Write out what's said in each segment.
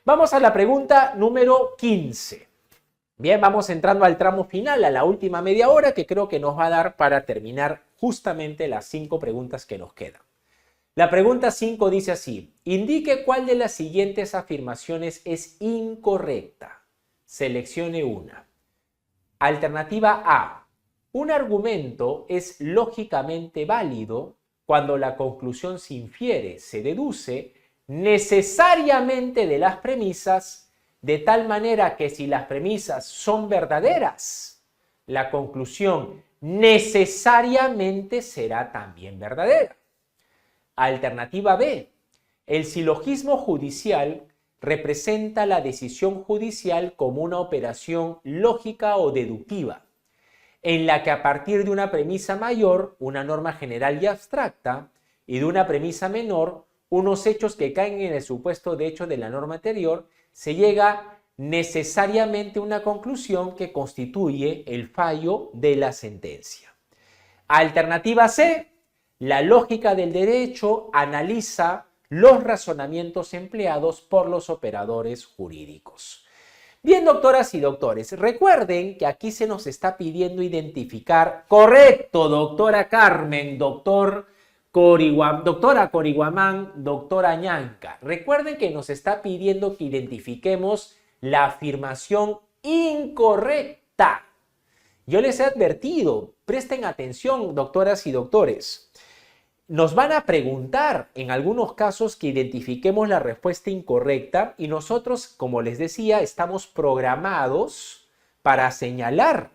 Vamos a la pregunta número 15. Bien, vamos entrando al tramo final, a la última media hora, que creo que nos va a dar para terminar justamente las 5 preguntas que nos quedan. La pregunta 5 dice así: indique cuál de las siguientes afirmaciones es incorrecta. Seleccione una. Alternativa A: un argumento es lógicamente válido cuando la conclusión se infiere, se deduce necesariamente de las premisas, de tal manera que si las premisas son verdaderas, la conclusión necesariamente será también verdadera. Alternativa B: el silogismo judicial representa la decisión judicial como una operación lógica o deductiva, en la que a partir de una premisa mayor, una norma general y abstracta, y de una premisa menor, unos hechos que caen en el supuesto de hecho de la norma anterior, se llega necesariamente a una conclusión que constituye el fallo de la sentencia. Alternativa C: la lógica del derecho analiza los razonamientos empleados por los operadores jurídicos. Bien, doctoras y doctores, recuerden que aquí se nos está pidiendo identificar, correcto, doctora Carmen, doctora Coriguamán, doctora Ñanca. Recuerden que nos está pidiendo que identifiquemos la afirmación incorrecta. Yo les he advertido, presten atención, doctoras y doctores. Nos van a preguntar en algunos casos que identifiquemos la respuesta incorrecta y nosotros, como les decía, estamos programados para señalar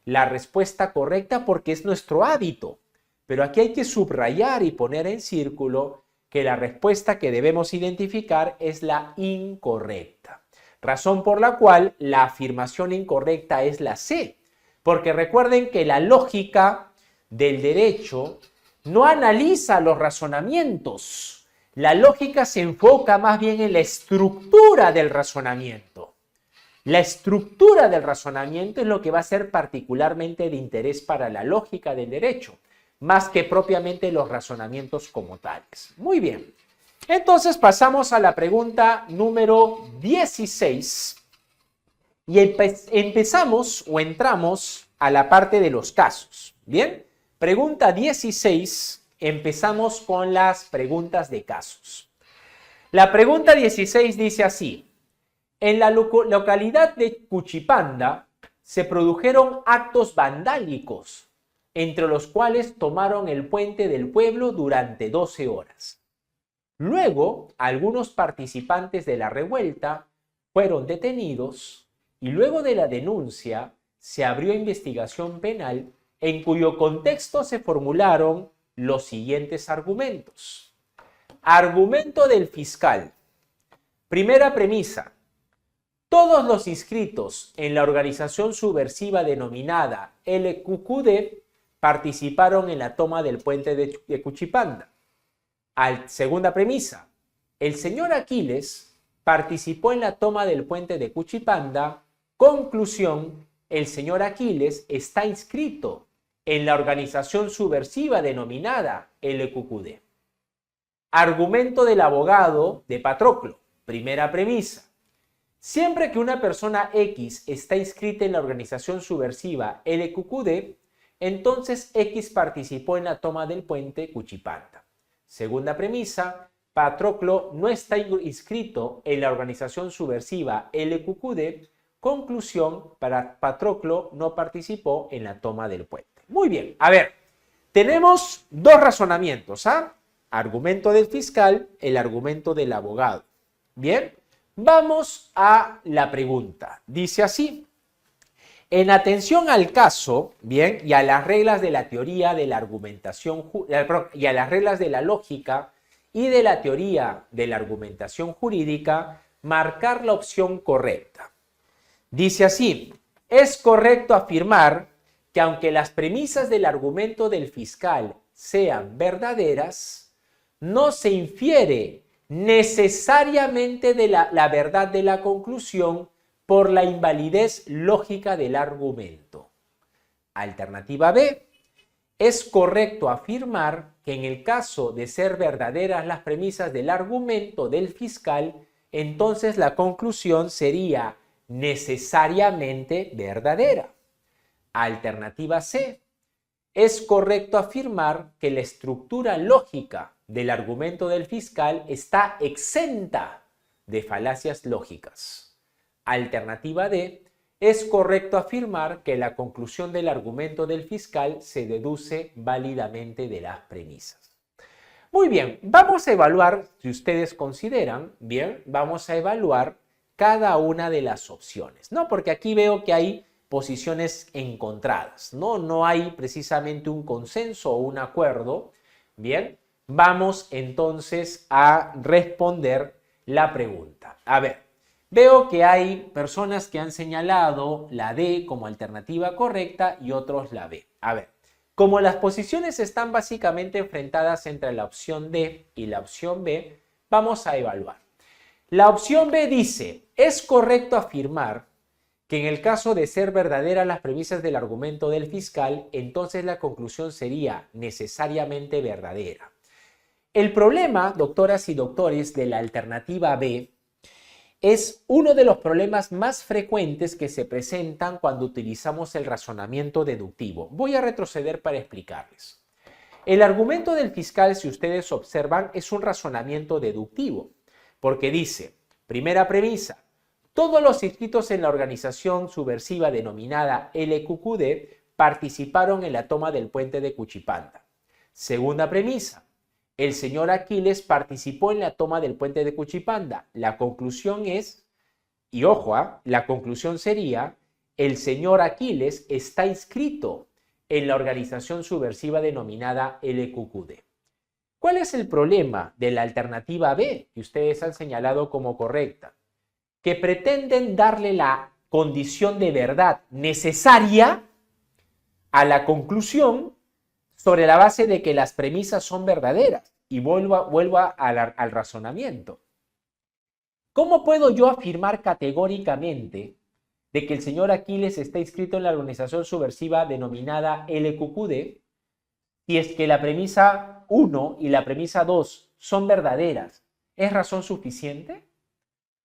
la respuesta correcta porque es nuestro hábito. Pero aquí hay que subrayar y poner en círculo que la respuesta que debemos identificar es la incorrecta. Razón por la cual la afirmación incorrecta es la C. Porque recuerden que la lógica del derecho no analiza los razonamientos. La lógica se enfoca más bien en la estructura del razonamiento. La estructura del razonamiento es lo que va a ser particularmente de interés para la lógica del derecho, más que propiamente los razonamientos como tales. Muy bien. Entonces pasamos a la pregunta número 16 y empezamos o entramos a la parte de los casos. Bien. Pregunta 16, empezamos con las preguntas de casos. La pregunta 16 dice así: en la localidad de Cuchipanda se produjeron actos vandálicos, entre los cuales tomaron el puente del pueblo durante 12 horas. Luego, algunos participantes de la revuelta fueron detenidos y luego de la denuncia se abrió investigación penal en cuyo contexto se formularon los siguientes argumentos. Argumento del fiscal. Primera premisa: todos los inscritos en la organización subversiva denominada LQQD participaron en la toma del puente de Cuchipanda. Segunda premisa: el señor Aquiles participó en la toma del puente de Cuchipanda. Conclusión: el señor Aquiles está inscrito en la organización subversiva denominada LQQD. Argumento del abogado de Patroclo. Primera premisa: siempre que una persona X está inscrita en la organización subversiva LQQD, entonces X participó en la toma del puente Cuchipanda. Segunda premisa: Patroclo no está inscrito en la organización subversiva LQQD. Conclusión: Patroclo no participó en la toma del puente. Muy bien, a ver, tenemos dos razonamientos, ¿ah? Argumento del fiscal, el argumento del abogado. Bien, vamos a la pregunta. Dice así: en atención al caso, bien, y a las reglas de la teoría de la argumentación, y a las reglas de la lógica y de la teoría de la argumentación jurídica, marcar la opción correcta. Dice así: es correcto afirmar que aunque las premisas del argumento del fiscal sean verdaderas, no se infiere necesariamente de la verdad de la conclusión por la invalidez lógica del argumento. Alternativa B: es correcto afirmar que en el caso de ser verdaderas las premisas del argumento del fiscal, entonces la conclusión sería necesariamente verdadera. Alternativa C. Es correcto afirmar que la estructura lógica del argumento del fiscal está exenta de falacias lógicas. Alternativa D. Es correcto afirmar que la conclusión del argumento del fiscal se deduce válidamente de las premisas. Muy bien, vamos a evaluar, si ustedes consideran, bien, vamos a evaluar cada una de las opciones, ¿no? Porque aquí veo que hay posiciones encontradas, ¿no? No hay precisamente un consenso o un acuerdo. Bien, vamos entonces a responder la pregunta. A ver, veo que hay personas que han señalado la D como alternativa correcta y otros la B. A ver, como las posiciones están básicamente enfrentadas entre la opción D y la opción B, vamos a evaluar. La opción B dice, es correcto afirmar que en el caso de ser verdaderas las premisas del argumento del fiscal, entonces la conclusión sería necesariamente verdadera. El problema, doctoras y doctores, de la alternativa B es uno de los problemas más frecuentes que se presentan cuando utilizamos el razonamiento deductivo. Voy a retroceder para explicarles. El argumento del fiscal, si ustedes observan, es un razonamiento deductivo, porque dice, primera premisa, todos los inscritos en la organización subversiva denominada LQQD participaron en la toma del puente de Cuchipanda. Segunda premisa, el señor Aquiles participó en la toma del puente de Cuchipanda. La conclusión es, y ojo, la conclusión sería, el señor Aquiles está inscrito en la organización subversiva denominada LQQD. ¿Cuál es el problema de la alternativa B que ustedes han señalado como correcta? Que pretenden darle la condición de verdad necesaria a la conclusión sobre la base de que las premisas son verdaderas. Y vuelvo al razonamiento. ¿Cómo puedo yo afirmar categóricamente de que el señor Aquiles está inscrito en la organización subversiva denominada LQQD si es que la premisa 1 y la premisa 2 son verdaderas? ¿Es razón suficiente?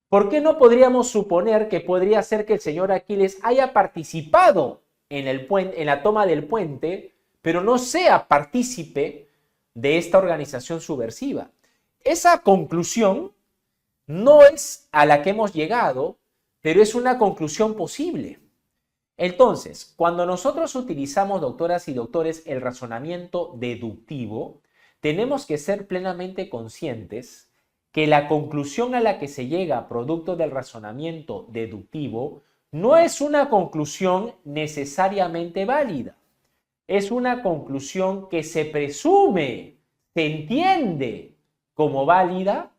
¿Por qué no podríamos suponer que podría ser que el señor Aquiles haya participado en la toma del puente, pero no sea partícipe de esta organización subversiva? Esa conclusión no es a la que hemos llegado, pero es una conclusión posible. Entonces, cuando nosotros utilizamos, doctoras y doctores, el razonamiento deductivo, tenemos que ser plenamente conscientes que la conclusión a la que se llega producto del razonamiento deductivo no es una conclusión necesariamente válida. Es una conclusión que se presume, se entiende como válida,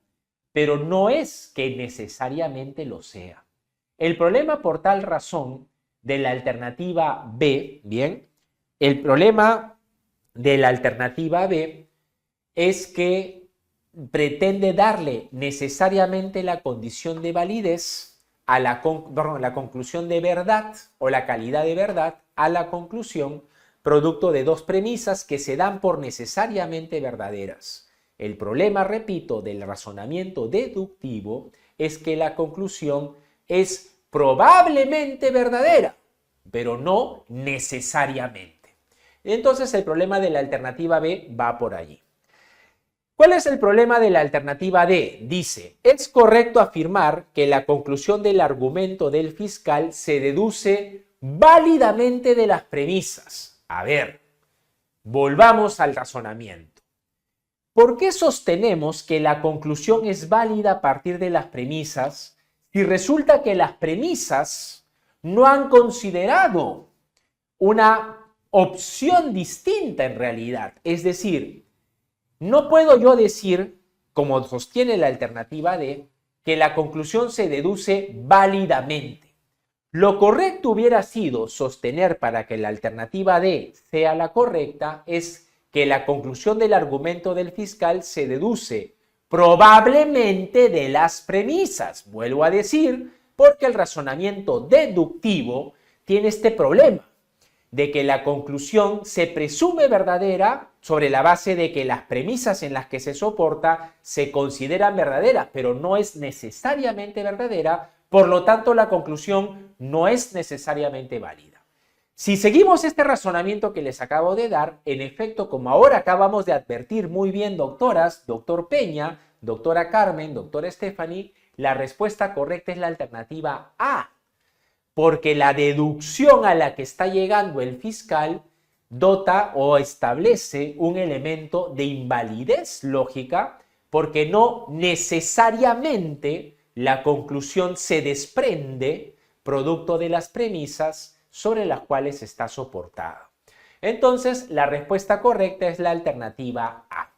pero no es que necesariamente lo sea. El problema, por tal razón, de la alternativa B, bien, el problema de la alternativa B es que pretende darle necesariamente la condición de validez a la conclusión de verdad o la calidad de verdad a la conclusión producto de dos premisas que se dan por necesariamente verdaderas. El problema, repito, del razonamiento deductivo es que la conclusión es probablemente verdadera, pero no necesariamente. Entonces el problema de la alternativa B va por allí. ¿Cuál es el problema de la alternativa D? Dice, es correcto afirmar que la conclusión del argumento del fiscal se deduce válidamente de las premisas. A ver, volvamos al razonamiento. ¿Por qué sostenemos que la conclusión es válida a partir de las premisas si resulta que las premisas no han considerado una opción distinta en realidad? Es decir, no puedo yo decir, como sostiene la alternativa D, que la conclusión se deduce válidamente. Lo correcto hubiera sido sostener, para que la alternativa D sea la correcta, es que la conclusión del argumento del fiscal se deduce probablemente de las premisas. Vuelvo a decir, porque el razonamiento deductivo tiene este problema. de que la conclusión se presume verdadera sobre la base de que las premisas en las que se soporta se consideran verdaderas, pero no es necesariamente verdadera, por lo tanto la conclusión no es necesariamente válida. Si seguimos este razonamiento que les acabo de dar, en efecto, como ahora acabamos de advertir muy bien, doctoras, doctor Peña, doctora Carmen, doctora Stephanie, la respuesta correcta es la alternativa A, porque la deducción a la que está llegando el fiscal dota o establece un elemento de invalidez lógica, porque no necesariamente la conclusión se desprende producto de las premisas sobre las cuales está soportada. Entonces, la respuesta correcta es la alternativa A.